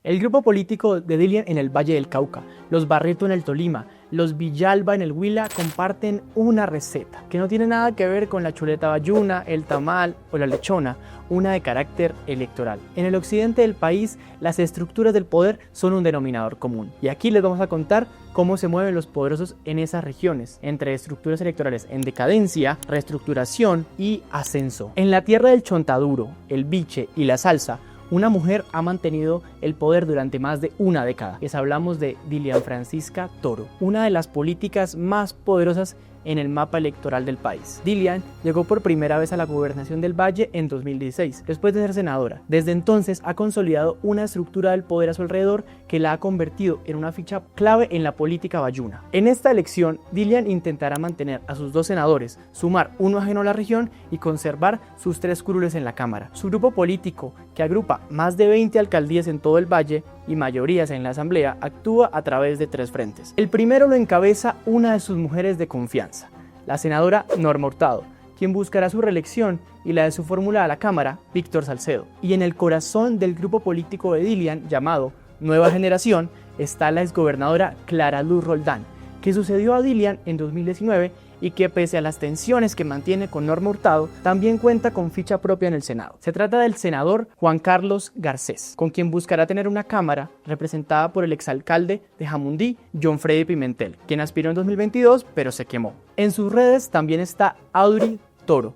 El grupo político de Dilian en el Valle del Cauca, los Barreto en el Tolima, los Villalba en el Huila comparten una receta que no tiene nada que ver con la chuleta bayuna, el tamal o la lechona, una de carácter electoral. En el occidente del país, las estructuras del poder son un denominador común. Y aquí les vamos a contar cómo se mueven los poderosos en esas regiones, entre estructuras electorales en decadencia, reestructuración y ascenso. En la tierra del chontaduro, el biche y la salsa, una mujer ha mantenido el poder durante más de una década. Les hablamos de Dilian Francisca Toro, una de las políticas más poderosas en el mapa electoral del país. Dilian llegó por primera vez a la gobernación del Valle en 2016, después de ser senadora. Desde entonces ha consolidado una estructura del poder a su alrededor que la ha convertido en una ficha clave en la política bayuna. En esta elección, Dilian intentará mantener a sus 2 senadores, sumar uno ajeno a la región y conservar sus 3 curules en la Cámara. Su grupo político, que agrupa más de 20 alcaldías en todo el Valle y mayorías en la Asamblea, actúa a través de 3 frentes. El primero lo encabeza una de sus mujeres de confianza, la senadora Norma Hurtado, quien buscará su reelección y la de su fórmula a la Cámara, Víctor Salcedo. Y en el corazón del grupo político de Dilian, llamado Nueva Generación, está la exgobernadora Clara Luz Roldán, que sucedió a Dilian en 2019 y que, pese a las tensiones que mantiene con Norma Hurtado, también cuenta con ficha propia en el Senado. Se trata del senador Juan Carlos Garcés, con quien buscará tener una Cámara representada por el exalcalde de Jamundí, John Freddy Pimentel, quien aspiró en 2022 pero se quemó. En sus redes también está Audrey Toro,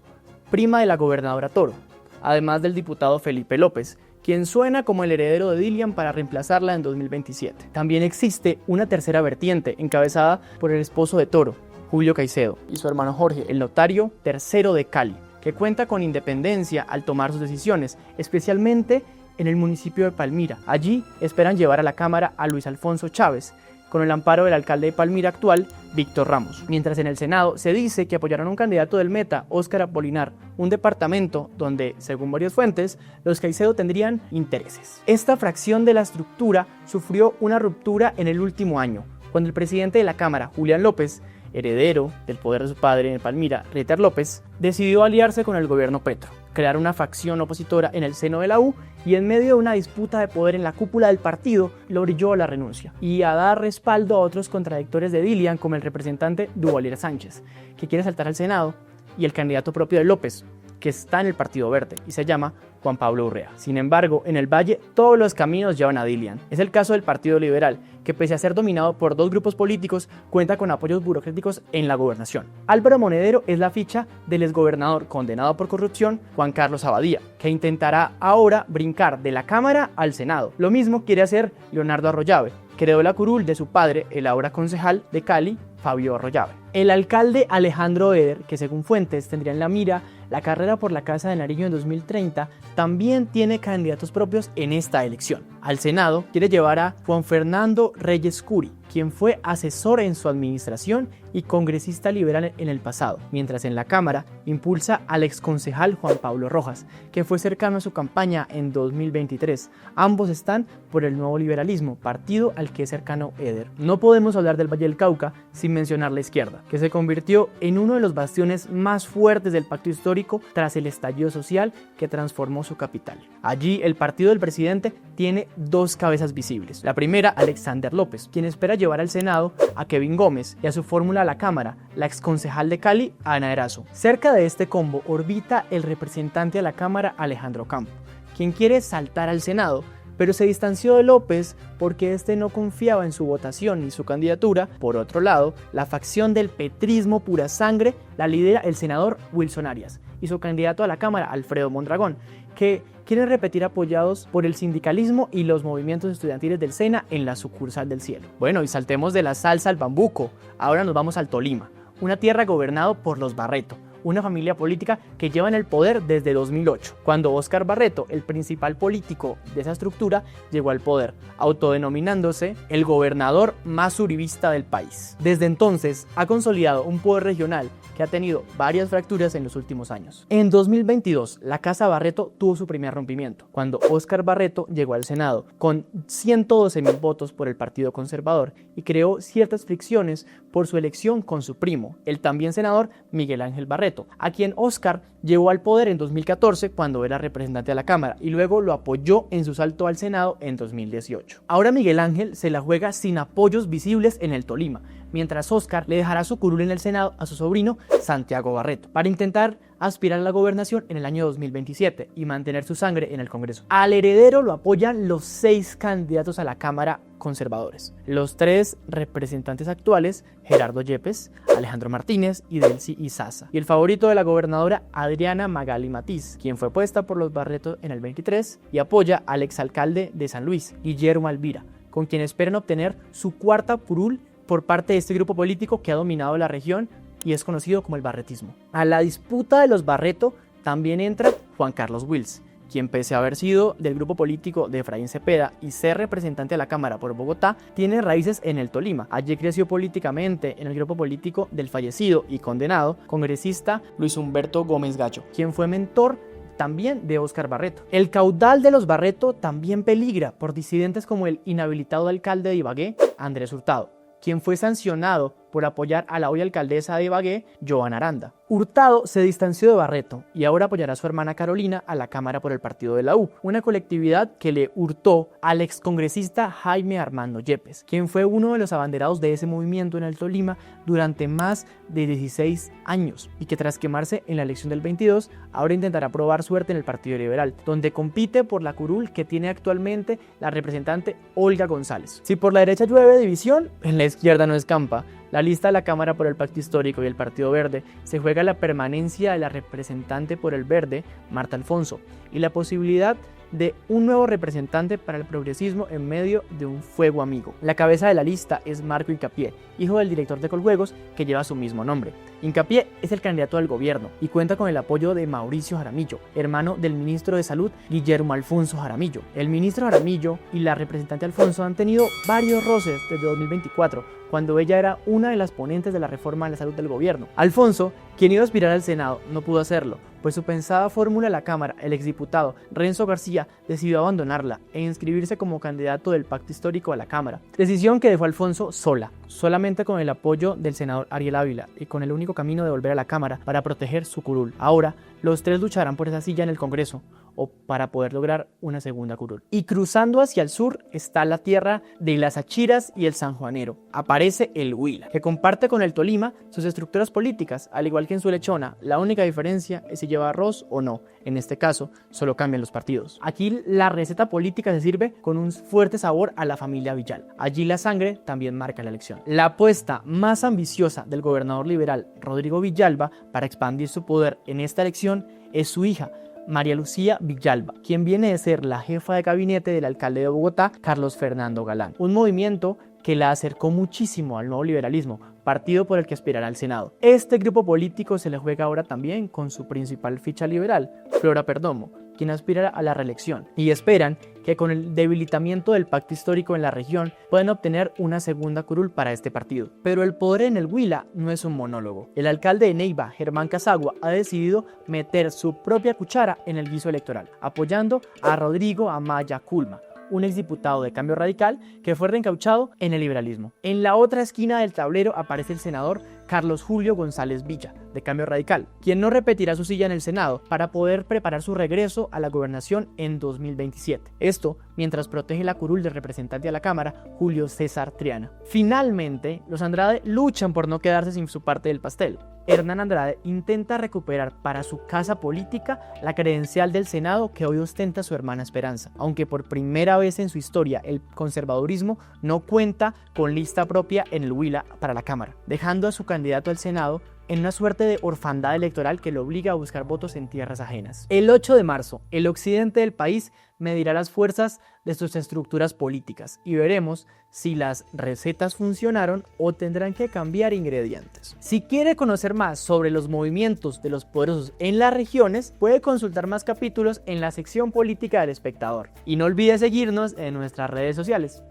prima de la gobernadora Toro, además del diputado Felipe López, quien suena como el heredero de Dilian para reemplazarla en 2027. También existe una tercera vertiente encabezada por el esposo de Toro, Julio Caicedo, y su hermano Jorge, el notario tercero de Cali, que cuenta con independencia al tomar sus decisiones, especialmente en el municipio de Palmira. Allí esperan llevar a la Cámara a Luis Alfonso Chávez, con el amparo del alcalde de Palmira actual, Víctor Ramos. Mientras en el Senado se dice que apoyarán a un candidato del Meta, Óscar Apolinar, un departamento donde, según varias fuentes, los Caicedo tendrían intereses. Esta fracción de la estructura sufrió una ruptura en el último año, cuando el presidente de la Cámara, Julián López, heredero del poder de su padre en Palmira, Rieter López, decidió aliarse con el gobierno Petro, crear una facción opositora en el seno de la U y en medio de una disputa de poder en la cúpula del partido lo orilló a la renuncia y a dar respaldo a otros contradictores de Dilian como el representante Duvalier Sánchez, que quiere saltar al Senado, y el candidato propio de López, que está en el Partido Verde y se llama Juan Pablo Urrea. Sin embargo, en el Valle todos los caminos llevan a Dilian. Es el caso del Partido Liberal, que pese a ser dominado por 2 grupos políticos, cuenta con apoyos burocráticos en la gobernación. Álvaro Monedero es la ficha del exgobernador condenado por corrupción, Juan Carlos Abadía, que intentará ahora brincar de la Cámara al Senado. Lo mismo quiere hacer Leonardo Arroyave, que heredó la curul de su padre, el ahora concejal de Cali, Fabio Arroyave. El alcalde Alejandro Eder, que según fuentes tendría en la mira la carrera por la Casa de Nariño en 2030, también tiene candidatos propios en esta elección. Al Senado quiere llevar a Juan Fernando Reyes Curi, quien fue asesor en su administración y congresista liberal en el pasado, mientras en la Cámara impulsa al exconcejal Juan Pablo Rojas, que fue cercano a su campaña en 2023. Ambos están por el Nuevo Liberalismo, partido al que es cercano Eder. No podemos hablar del Valle del Cauca sin mencionar la izquierda, que se convirtió en uno de los bastiones más fuertes del pacto histórico tras el estallido social que transformó su capital. Allí el partido del presidente tiene 2 cabezas visibles. La primera, Alexander López, quien espera llevar al Senado a Kevin Gómez y a su fórmula a la Cámara, la exconcejal de Cali, Ana Erazo. Cerca de este combo orbita el representante a la Cámara, Alejandro Campo, quien quiere saltar al Senado, pero se distanció de López porque este no confiaba en su votación ni su candidatura. Por otro lado, la facción del petrismo pura sangre la lidera el senador Wilson Arias y su candidato a la Cámara, Alfredo Mondragón, que quieren repetir apoyados por el sindicalismo y los movimientos estudiantiles del SENA en la sucursal del cielo. Bueno, y saltemos de la salsa al bambuco, ahora nos vamos al Tolima, una tierra gobernado por los Barreto, una familia política que lleva en el poder desde 2008, cuando Óscar Barreto, el principal político de esa estructura, llegó al poder, autodenominándose el gobernador más uribista del país. Desde entonces ha consolidado un poder regional que ha tenido varias fracturas en los últimos años. En 2022, la Casa Barreto tuvo su primer rompimiento, cuando Óscar Barreto llegó al Senado con 112.000 votos por el Partido Conservador y creó ciertas fricciones por su elección con su primo, el también senador Miguel Ángel Barreto, Barreto, a quien Óscar llevó al poder en 2014 cuando era representante de la Cámara y luego lo apoyó en su salto al Senado en 2018. Ahora Miguel Ángel se la juega sin apoyos visibles en el Tolima, mientras Óscar le dejará su curul en el Senado a su sobrino Santiago Barreto, para intentar aspirar a la gobernación en el año 2027 y mantener su sangre en el Congreso. Al heredero lo apoyan los 6 candidatos a la Cámara conservadores. Los 3 representantes actuales, Gerardo Yepes, Alejandro Martínez y Delcy Izaza. Y el favorito de la gobernadora, Adriana Magali Matiz, quien fue puesta por los Barreto en el 23 y apoya al exalcalde de San Luis, Guillermo Alvira, con quien esperan obtener su 4ª curul por parte de este grupo político que ha dominado la región y es conocido como el barretismo. A la disputa de los Barreto también entra Juan Carlos Wills, quien pese a haber sido del grupo político de Efraín Cepeda y ser representante de la Cámara por Bogotá, tiene raíces en el Tolima. Allí creció políticamente en el grupo político del fallecido y condenado congresista Luis Humberto Gómez Gallo, quien fue mentor también de Óscar Barreto. El caudal de los Barreto también peligra por disidentes como el inhabilitado alcalde de Ibagué, Andrés Hurtado, quien fue sancionado por apoyar a la hoy alcaldesa de Ibagué, Joana Aranda. Hurtado se distanció de Barreto y ahora apoyará a su hermana Carolina a la Cámara por el partido de la U, una colectividad que le hurtó al excongresista Jaime Armando Yepes, quien fue uno de los abanderados de ese movimiento en el Tolima durante más de 16 años y que tras quemarse en la elección del 22, ahora intentará probar suerte en el Partido Liberal, donde compite por la curul que tiene actualmente la representante Olga González. Si por la derecha llueve división, en la izquierda no escampa. La lista de la Cámara por el Pacto Histórico y el Partido Verde se juega la permanencia de la representante por el Verde, Marta Alfonso, y la posibilidad de un nuevo representante para el progresismo en medio de un fuego amigo. La cabeza de la lista es Marco Hincapié, hijo del director de Coljuegos que lleva su mismo nombre. Hincapié es el candidato al gobierno y cuenta con el apoyo de Mauricio Jaramillo, hermano del ministro de Salud Guillermo Alfonso Jaramillo. El ministro Jaramillo y la representante Alfonso han tenido varios roces desde 2024, cuando ella era una de las ponentes de la reforma de la salud del gobierno. Alfonso, quien iba a aspirar al Senado, no pudo hacerlo, pues su pensada fórmula en la Cámara, el exdiputado Renzo García, decidió abandonarla e inscribirse como candidato del Pacto Histórico a la Cámara. Decisión que dejó a Alfonso solamente con el apoyo del senador Ariel Ávila y con el único camino de volver a la Cámara para proteger su curul. Ahora, los 3 lucharán por esa silla en el Congreso o para poder lograr una segunda curul. Y cruzando hacia el sur está la tierra de las Achiras y el Sanjuanero. Aparece el Huila, que comparte con el Tolima sus estructuras políticas, al igual que en su lechona. La única diferencia es si lleva arroz o no. En este caso, solo cambian los partidos. Aquí la receta política se sirve con un fuerte sabor a la familia Villalba. Allí la sangre también marca la elección. La apuesta más ambiciosa del gobernador liberal Rodrigo Villalba para expandir su poder en esta elección es su hija, María Lucía Villalba, quien viene de ser la jefa de gabinete del alcalde de Bogotá, Carlos Fernando Galán. Un movimiento que la acercó muchísimo al nuevo liberalismo, partido por el que aspirará al Senado. Este grupo político se le juega ahora también con su principal ficha liberal, Flora Perdomo, quien aspira a la reelección, y esperan que con el debilitamiento del pacto histórico en la región puedan obtener una segunda curul para este partido. Pero el poder en el Huila no es un monólogo. El alcalde de Neiva, Germán Casagua, ha decidido meter su propia cuchara en el guiso electoral, apoyando a Rodrigo Amaya Culma, un exdiputado de Cambio Radical que fue reencauchado en el liberalismo. En la otra esquina del tablero aparece el senador Carlos Julio González Villa, de Cambio Radical, quien no repetirá su silla en el Senado para poder preparar su regreso a la gobernación en 2027. Esto mientras protege la curul del representante a la Cámara, Julio César Triana. Finalmente, los Andrade luchan por no quedarse sin su parte del pastel. Hernán Andrade intenta recuperar para su casa política la credencial del Senado que hoy ostenta su hermana Esperanza, aunque por primera vez en su historia el conservadurismo no cuenta con lista propia en el Huila para la Cámara, dejando a su candidato al Senado en una suerte de orfandad electoral que lo obliga a buscar votos en tierras ajenas. El 8 de marzo, el occidente del país medirá las fuerzas de sus estructuras políticas y veremos si las recetas funcionaron o tendrán que cambiar ingredientes. Si quiere conocer más sobre los movimientos de los poderosos en las regiones, puede consultar más capítulos en la sección política del Espectador. Y no olvide seguirnos en nuestras redes sociales.